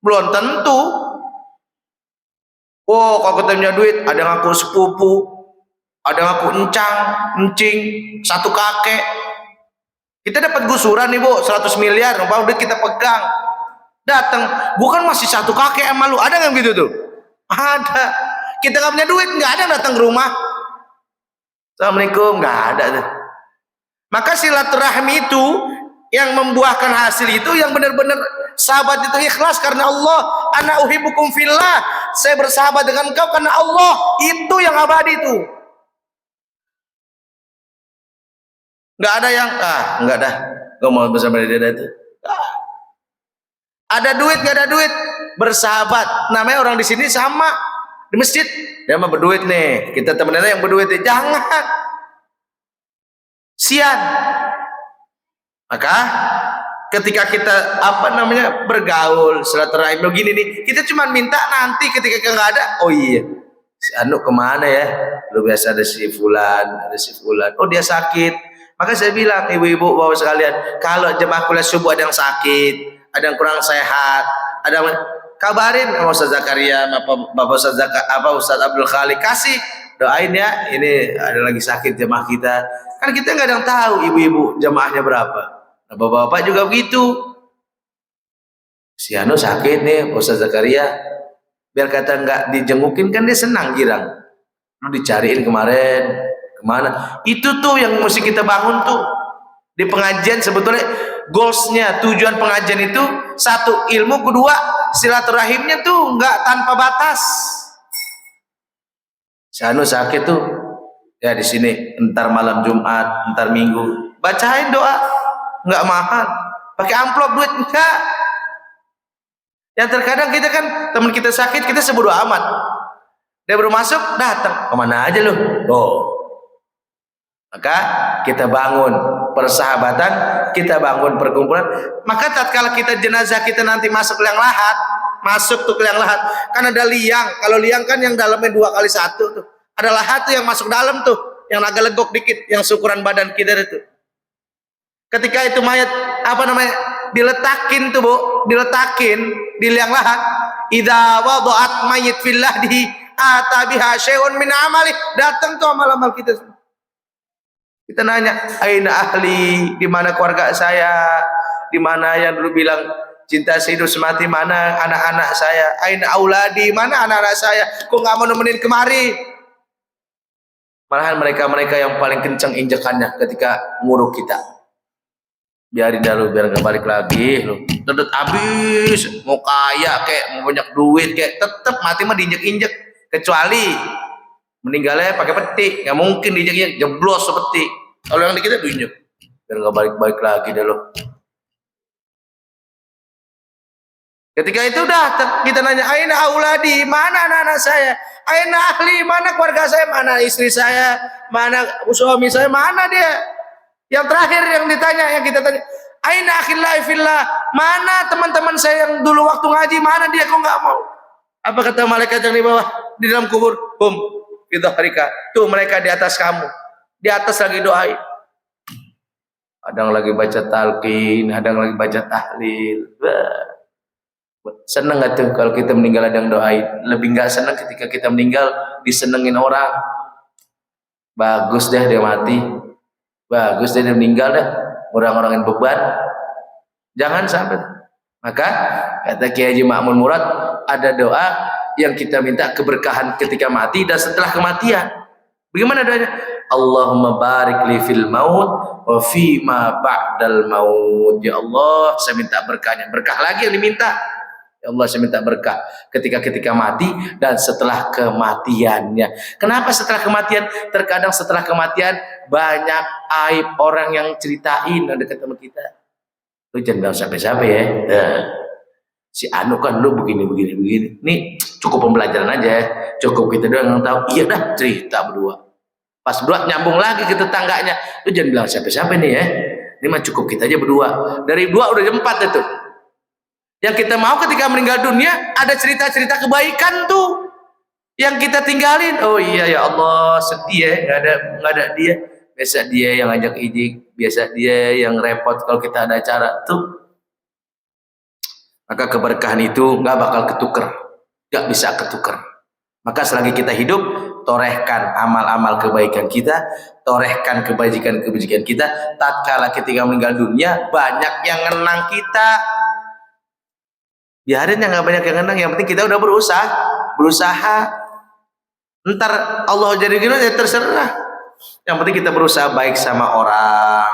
belum tentu. Oh, kalau kita punya duit, ada yang ngaku sepupu, ada yang ngaku encing, satu kakek. Kita dapat gusuran nih bu, 100 miliar, umpama duit kita pegang. Datang, bukan masih satu kakek sama lu, ada nggak gitu tuh? Ada. Kita nggak punya duit, nggak ada yang datang ke rumah. Assalamualaikum, nggak ada tuh. Maka silaturahmi itu yang membuahkan hasil itu yang benar-benar sahabat itu ikhlas karena Allah. Ana uhibbukum fillah, saya bersahabat dengan engkau karena Allah. Itu yang abadi itu. Nggak ada yang nggak dah, gue mau bersama dia itu. Ada duit nggak ada duit, bersahabat. Namanya orang di sini sama di masjid, dia mah berduit nih, kita temennya yang berduit nih. Jangan sian. Maka ketika kita bergaul silaturahim begini nih, kita cuma minta nanti ketika nggak ada, oh iya si Anu kemana ya, lu biasa ada si Fulan, oh dia sakit. Maka saya bilang ibu-ibu bapak sekalian, kalau jemaah kuliah subuh ada yang sakit, ada yang kurang sehat, ada yang kabarin sama Ustaz Zakaria, Bapak Ustaz Ustaz Abdul Khalik, kasih doain ya, ini ada lagi sakit jemaah kita. Kan kita nggak ada yang tahu ibu-ibu jemaahnya berapa. Nah, bapak-bapak juga begitu. Si Anu sakit nih, Ustaz Zakaria, biar kata nggak dijengukin kan dia senang girang. Lu dicariin kemarin. Kemana? Itu tuh yang mesti kita bangun tuh di pengajian. Sebetulnya goalsnya, tujuan pengajian itu satu ilmu, kedua silaturahimnya tuh nggak tanpa batas. Si Anu sakit tuh ya di sini, entar malam Jumat, entar Minggu, bacain doa, nggak mahal, pakai amplop duit enggak. Yang terkadang kita kan teman kita sakit, kita sebut doa amat, dia baru masuk datang, kemana aja lu? Oh. Maka kita bangun persahabatan, kita bangun perkumpulan. Maka tatkala kita jenazah kita nanti masuk ke liang lahat, masuk tuh ke liang lahat, kan ada liang. Kalau liang kan yang dalamnya 2x1 tuh. Ada lahat tuh yang masuk dalam tuh, yang agak legok dikit, yang syukuran badan kita itu. Ketika itu mayat diletakin tuh bu, diletakin di liang lahat. Idza wada'at mayit fillah di atabiha syai'un min amali, datang tuh amal-amal kita. Kita nanya, aina ahli, di mana keluarga saya, di mana yang dulu bilang cinta sehidup semati, mana anak-anak saya, aina auladi, mana anak-anak saya, kok nggak mau nemenin kemari? Malahan mereka yang paling kencang injekannya ketika nguruk kita. Biarin dah lu, biar nggak balik lagi lu. Tetep habis, mau kaya kayak mau banyak duit kayak, tetep mati mah diinjek-injek, kecuali meninggalnya pakai peti, nggak mungkin diinjek-injek, jeblos seperti. Kalau yang di kita diinjek, biar nggak balik-balik lagi dah lo. Ketika itu udah kita nanya, aina auladi, mana anak-anak saya, aina ahli, mana keluarga saya, mana istri saya, mana suami saya, mana dia? Yang terakhir yang ditanya, yang kita tanya, aina akhillah fillah, mana teman-teman saya yang dulu waktu ngaji, mana dia? Kok nggak mau? Apa kata malaikat yang di bawah di dalam kubur? Itu harika, tuh mereka di atas kamu, di atas lagi doain. Kadang lagi baca talqin, kadang lagi baca tahlil. Wah, seneng gak tuh kalau kita meninggal ada yang doain? Lebih nggak seneng ketika kita meninggal disenengin orang. Bagus deh dia mati, bagus deh dia meninggal dah, orang-orangin beban. Jangan sampai. Maka kata Kiai Haji Ma'mun Murad, ada doa yang kita minta keberkahan ketika mati dan setelah kematian. Bagaimana doanya? Allahumma barik li fil maut wa fi ma ba'dal maut. Ya Allah, saya minta berkahnya. Berkah lagi yang diminta. Ya Allah, saya minta berkah ketika mati dan setelah kematiannya. Kenapa setelah kematian? Terkadang setelah kematian banyak aib orang yang ceritain yang dekat sama kita. Lu jangan bilang sampai-sampai ya. Si Anu kan lu begini. Nih cukup pembelajaran aja ya. Cukup kita doang yang tahu. Iya dah, cerita berdua. Pas berdua nyambung lagi ke tetangganya. Lu jangan bilang sampai-sampai nih ya. Ini mah cukup kita aja berdua. Dari dua udah 4 itu. Yang kita mau ketika meninggal dunia ada cerita-cerita kebaikan tuh yang kita tinggalin. Oh iya ya Allah, sedih ya, nggak ada dia. Biasa dia yang ngajak ijik, biasa dia yang repot kalau kita ada acara tuh. Maka keberkahan itu nggak bakal ketuker, nggak bisa ketuker. Maka selagi kita hidup, torehkan amal-amal kebaikan kita, torehkan kebajikan-kebajikan kita. Tatkala ketika meninggal dunia, banyak yang ngenang kita. Biarin yang nggak banyak yang ngenang, yang penting kita udah berusaha. Ntar Allah jadi gimana ya terserah. Yang penting kita berusaha baik sama orang,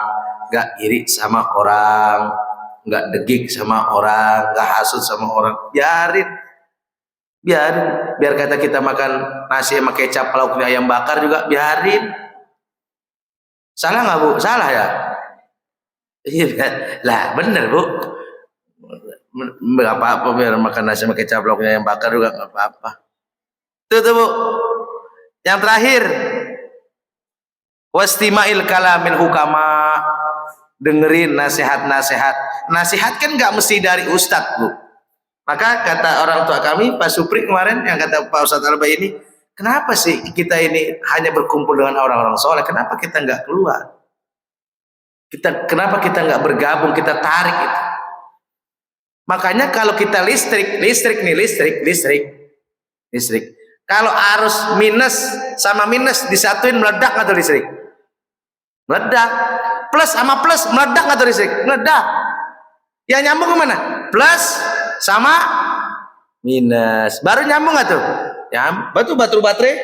nggak iri sama orang, nggak degik sama orang, nggak hasut sama orang. Biarin. Biar kata kita makan nasi sama kecap lauknya ayam bakar juga biarin. Salah nggak Bu? Salah ya? Iya lah, bener Bu. Nggak apa-apa biar makan nasi sama kecap lauknya yang bakar juga nggak apa-apa. Tuh Bu. Yang terakhir, wastima'il kalamil hukama, dengerin nasihat-nasihat. Nasihat kan nggak mesti dari ustadz Bu. Maka kata orang tua kami, Pak Supri kemarin yang kata Pak Ustadz Alba ini, kenapa sih kita ini hanya berkumpul dengan orang-orang soleh? Kenapa kita nggak keluar? Kenapa kita nggak bergabung? Kita tarik itu. Makanya kalau kita listrik. Kalau arus minus sama minus disatuin meledak atau listrik? Meledak. Plus sama plus meledak atau listrik? Meledak. Yang nyambung kemana? Plus sama minus. Baru nyambung nggak tuh? Batu baterai.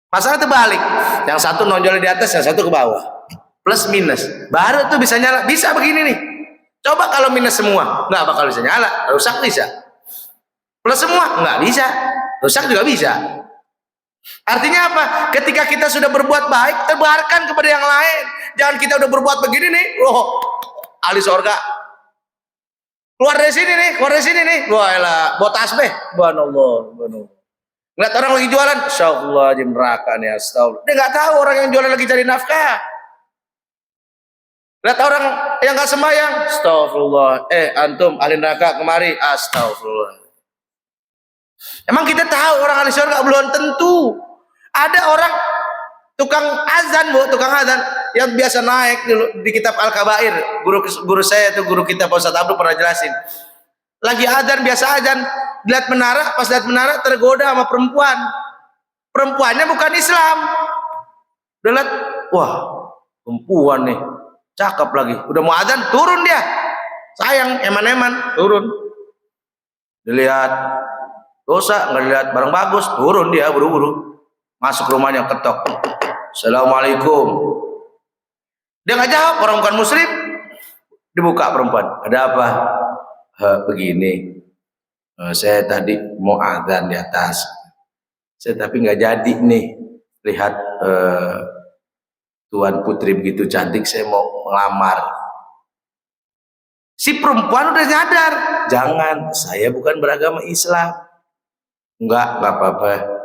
Masalah terbalik. Yang satu nonjol di atas, yang satu ke bawah. Plus minus. Baru tuh bisa nyala. Bisa begini nih. Coba kalau minus semua, nggak bakal bisa nyala. Rusak bisa. Plus semua, nggak bisa. Rusak juga bisa. Artinya apa? Ketika kita sudah berbuat baik, tebarkan kepada yang lain. Jangan kita udah berbuat begini nih, loh, ahli surga. Keluar dari sini nih. Wah, elah, bawa tasbih. Subhanallah. Ngeliat orang lagi jualan, insyaallah di neraka nih, astagfirullah. Dia nggak tahu orang yang jualan lagi cari nafkah. Lihat orang yang nggak sembahyang, astagfirullah. Antum ahli neraka kemari, astagfirullah. Emang kita tahu orang ahli surga? Belum tentu. Ada orang tukang azan Bu, yang biasa naik di kitab Al-Kabair. Guru saya itu, guru kita Pak Ustadz Abdul pernah jelasin. Lagi azan, biasa azan, lihat menara, pas lihat menara tergoda sama perempuan. Perempuannya bukan Islam. Udah lihat, wah, perempuan nih. Cakep lagi. Udah mau azan, turun dia. Sayang, eman-eman, turun. Dilihat dosa, nggak dilihat barang bagus, turun dia buru-buru. Masuk rumahnya, ketok. Assalamualaikum. Dia nggak jawab, orang bukan muslim. Dibuka perempuan. Ada apa? Begini. Saya tadi mau azan di atas. Saya tapi nggak jadi nih. Lihat Tuan Putri begitu cantik, saya mau melamar. Si perempuan udah nyadar, jangan, saya bukan beragama Islam. Enggak apa-apa.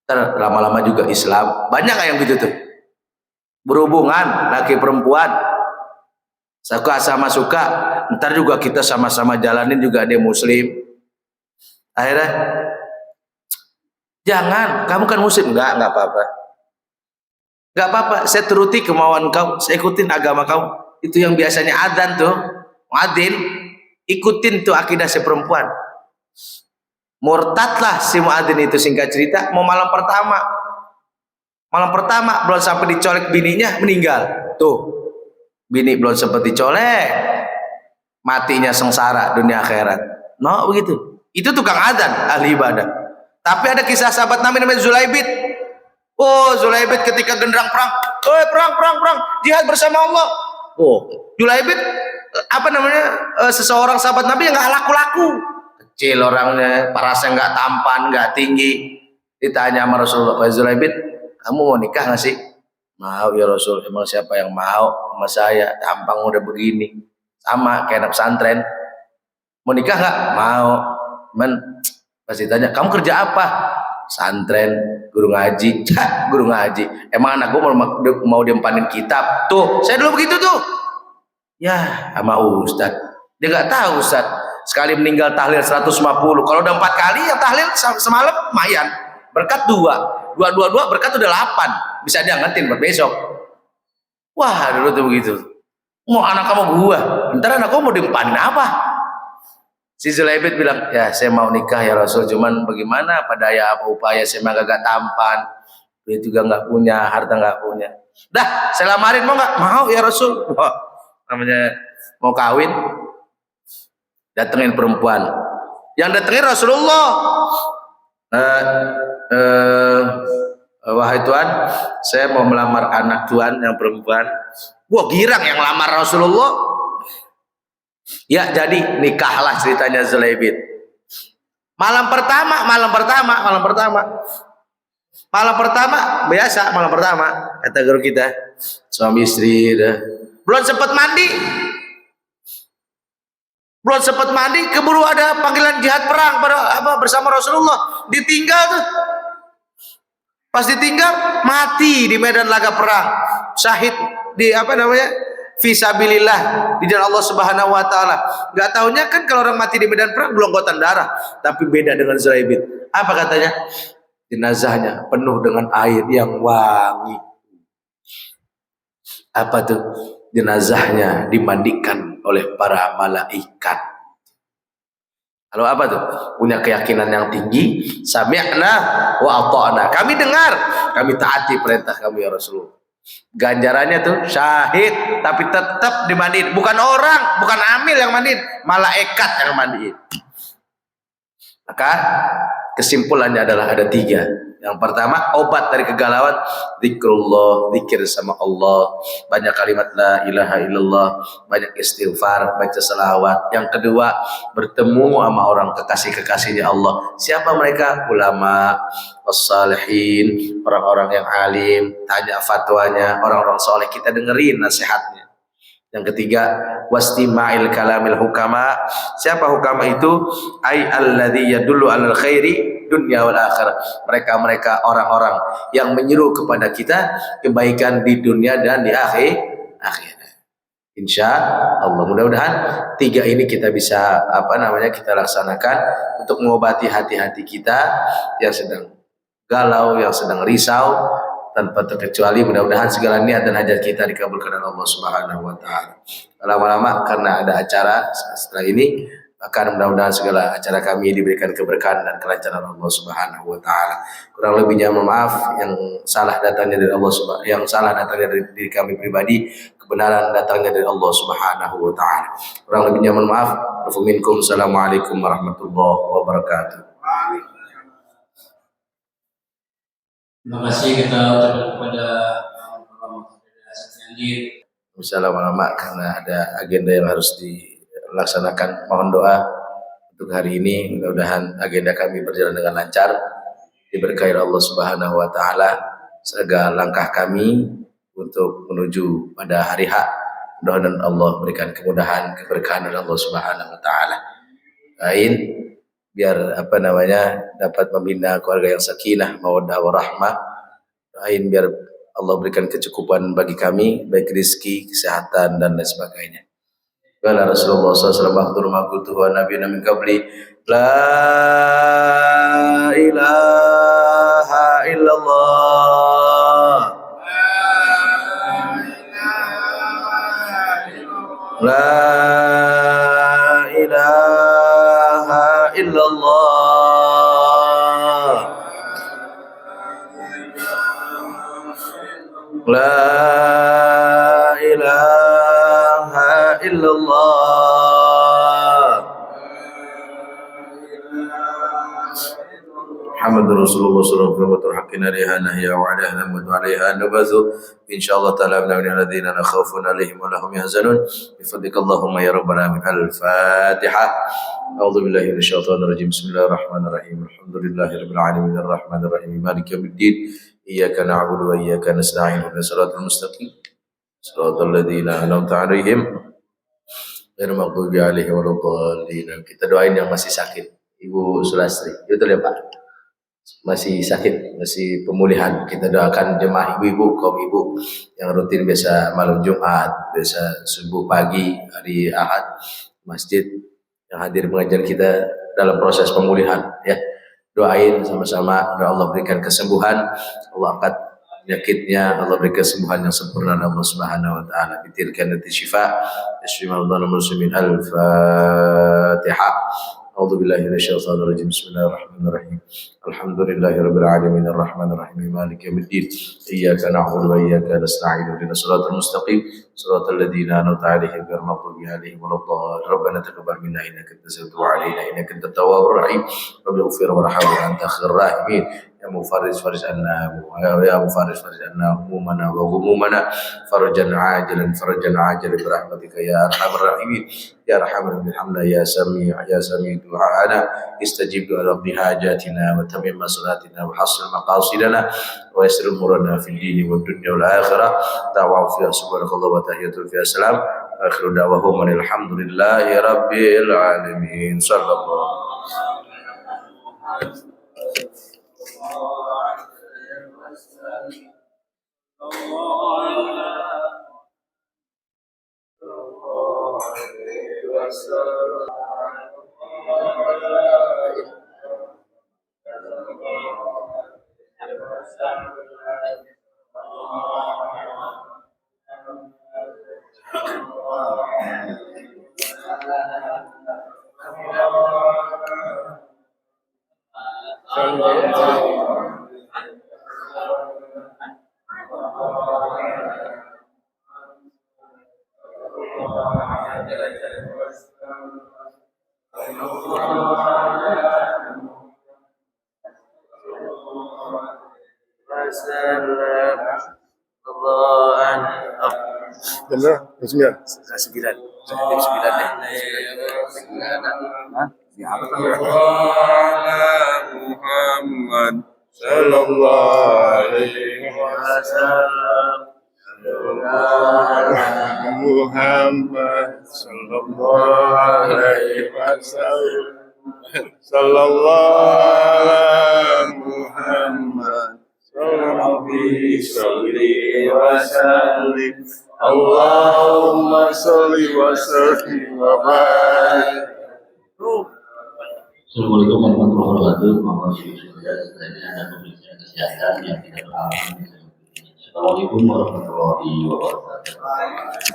Ntar lama-lama juga Islam. Banyak yang gitu tuh. Berhubungan laki perempuan, suka sama suka, ntar juga kita sama-sama jalanin juga dia muslim. Akhirnya, jangan, kamu kan muslim. Enggak apa-apa. Nggak apa-apa, saya turuti kemauan kau, saya ikutin agama kau. Itu yang biasanya adzan tuh, muadzin, ikutin tuh akidah si perempuan. Murtadlah si muadzin itu, singkat cerita, mau malam pertama. Malam pertama belum sampai dicolek bininya meninggal. Tuh, bini belum sempat dicolek, matinya sengsara dunia akhirat. No, begitu. Itu tukang adzan, ahli ibadah. Tapi ada kisah sahabat Nabi namanya Zulaibit. Oh, Zulaibit ketika genderang perang, perang, jihad bersama Allah. Oh, Zulaibit apa namanya, seseorang sahabat Nabi yang nggak laku-laku, kecil orangnya, parasnya nggak tampan, nggak tinggi. Ditanya sama Rasulullah, Zulaibit, kamu mau nikah nggak sih? Mau ya Rasul. Emang siapa yang mau sama saya, tampang udah begini, sama kayak anak pesantren. Mau nikah nggak? Mau. Pasti tanya, kamu kerja apa? Santren, guru ngaji. Guru ngaji. Emang anak gue mau diempanin kitab? Tuh, saya dulu begitu tuh. Ya, sama Ustadz. Dia nggak tahu Ustadz. Sekali meninggal tahlil 150. Kalau udah 4 kali yang tahlil semalam, lumayan. Berkat 2 berkat udah 8. Bisa diangetin buat besok. Wah, dulu tuh begitu. Mau anak kamu gua, ntar anak kamu mau diempanin apa? Si Zulaibit bilang, ya saya mau nikah ya Rasul, cuman bagaimana, pada daya apa upaya, saya mah gak tampan, dia juga nggak punya, harta nggak punya. Dah, saya lamarin, mau nggak? Mau ya Rasul. Wah, namanya mau kawin, datengin perempuan. Yang datengin Rasulullah. Wahai Tuhan, saya mau melamar anak Tuhan yang perempuan. Wah, girang yang lamar Rasulullah. Ya, jadi nikahlah ceritanya Zulaibit. Malam pertama biasa, malam pertama kata guru kita, suami istri belum sempat mandi, keburu ada panggilan jihad perang bersama Rasulullah, ditinggal tuh. Pas ditinggal, mati di medan laga perang, syahid di fisabilillah di jalan Allah Subhanahu wa taala. Enggak taunya kan kalau orang mati di medan perang gelonggotan darah, tapi beda dengan Zulaibit. Apa katanya? Jenazahnya penuh dengan air yang wangi. Apa tuh? Jenazahnya dimandikan oleh para malaikat. Kalau apa tuh? Punya keyakinan yang tinggi, sami'na wa ata'na. Kami dengar, kami taati perintah kami ya Rasulullah. Ganjarannya tuh syahid, tapi tetap dimandiin. Bukan orang, bukan amil yang mandiin, malaikat yang mandiin. Maka kesimpulannya adalah ada 3. Yang pertama, obat dari kegalauan, zikrullah, zikir sama Allah, banyak kalimat la ilaha illallah, banyak istighfar, baca selawat. Yang kedua, bertemu sama orang kekasih-kekasihnya Allah. Siapa mereka? Ulama, as-salihin, orang-orang yang alim, tanya fatwanya, orang-orang soleh, kita dengerin nasihatnya. Yang ketiga, wastima'il kalamil hukama. Siapa hukama itu? Ai alladzi yadullu 'alal khairi dunya wal akhirah. Mereka orang-orang yang menyeru kepada kita kebaikan di dunia dan di akhirat. Insya Allah, mudah-mudahan 3 ini kita bisa kita laksanakan untuk mengobati hati-hati kita yang sedang galau, yang sedang risau. Tanpa terkecuali mudah-mudahan segala niat dan hajat kita dikabulkan oleh Allah Subhanahu wa taala. Lama-lama karena ada acara setelah ini, maka mudah-mudahan segala acara kami diberikan keberkahan dan kelancaran Allah Subhanahu wa taala. Kurang lebihnya mohon maaf, yang salah datangnya dari Allah dari diri kami pribadi, kebenaran datangnya dari Allah Subhanahu wa taala. Kurang lebihnya mohon maaf. Assalamualaikum warahmatullahi wabarakatuh.
Terima kasih kita ucapkan kepada
Bisa lama-lama karena ada agenda yang harus dilaksanakan. Mohon doa untuk hari ini, mudah-mudahan agenda kami berjalan dengan lancar, diberkahi Allah Subhanahu wa taala segala langkah kami untuk menuju pada hari H. Mudah-mudahan Allah berikan kemudahan, keberkahan dari Allah Subhanahu wa taala. Lain biar dapat membina keluarga yang sakinah, mawaddah warahmah. Doain biar Allah berikan kecukupan bagi kami, baik rezeki, kesehatan dan lain sebagainya. Qala Rasulullah sallallahu alaihi wasallam, wa nabiyuna min qabli, la ilaha illallah. لا إله إلا الله لا إله إلا الله محمد رسول الله صلى الله عليه وسلم حقنا عليها نهيا وعليها نمت وعليها نبذ إن شاء الله تعالى من الذين لا خوف عليهم ولا هم يحزنون بفضلك اللهم يا ربنا من الفاتحة أعوذ بالله من الشيطان الرجيم بسم الله الرحمن الرحيم الحمد لله رب العالمين الرحمن الرحيم مالك يوم الدين إياك نعبد وإياك نستعين اهدنا الصراط المستقيم صراط الذين أنعمت عليهم غير المغضوب عليهم ولا الضالين. Kita doain yang masih sakit, Ibu Sulastri. Betul ya Pak? Masih sakit, masih pemulihan. Kita doakan jemaah ibu-ibu, kaum ibu yang rutin biasa malam Jumat, biasa subuh pagi, hari Ahad, masjid yang hadir mengajar kita dalam proses pemulihan. Ya, doain sama-sama. Doa Allah berikan kesembuhan, Allah angkat penyakitnya, Allah berikan kesembuhan yang sempurna Allah Subhanahu wa taala. Bitirkan nanti syifa, bismillahirrahmanirrahim muslimin al-Fatihah. أعوذ بالله من الشيطان الرجيم بسم الله الرحمن الرحيم الحمد لله رب العالمين الرحمن الرحيم مالك يوم الدين إياك نعبد وإياك نستعين اهدنا الصراط المستقيم صراط الذين أنعمت عليهم غير المغضوب عليهم ولا الضالين ربنا تقبل منا إنك أنت السميع العليم إنك أنت التواب الرحيم رب اغفر وارحم وأنت خير الراحمين يا مفرج فرج عنا يا مفرج فرج عنا همومنا وغمومنا فرجا عاجلا برحمتك يا أرحم الراحمين يا رحمن الحمد يا سميع دعاءنا استجب دعاء بحاجاتنا وتمم صلاتنا وحصل مقاصدنا ويسر امورنا في الدين والدنيا والاخره دعوة فيها سبحانك اللهم وتحية فيها سلام اخر دعواهم ان الحمد لله رب العالمين صلى الله
Bener, sembilan.
Sembilan. Jam 9 deh.
Muhammad sallallahu alaihi wasallam. Muhammad sallallahu alaihi wasallam. Sallallahu alaihi Muhammad sallallahu alaihi wasallam. Allahumma sholli wa sallim wa barik.
Assalamualaikum warahmatullahi wabarakatuh. Mohon dan pemeriksaan kesehatan yang tidak berhalangan. Assalamualaikum warahmatullahi wabarakatuh.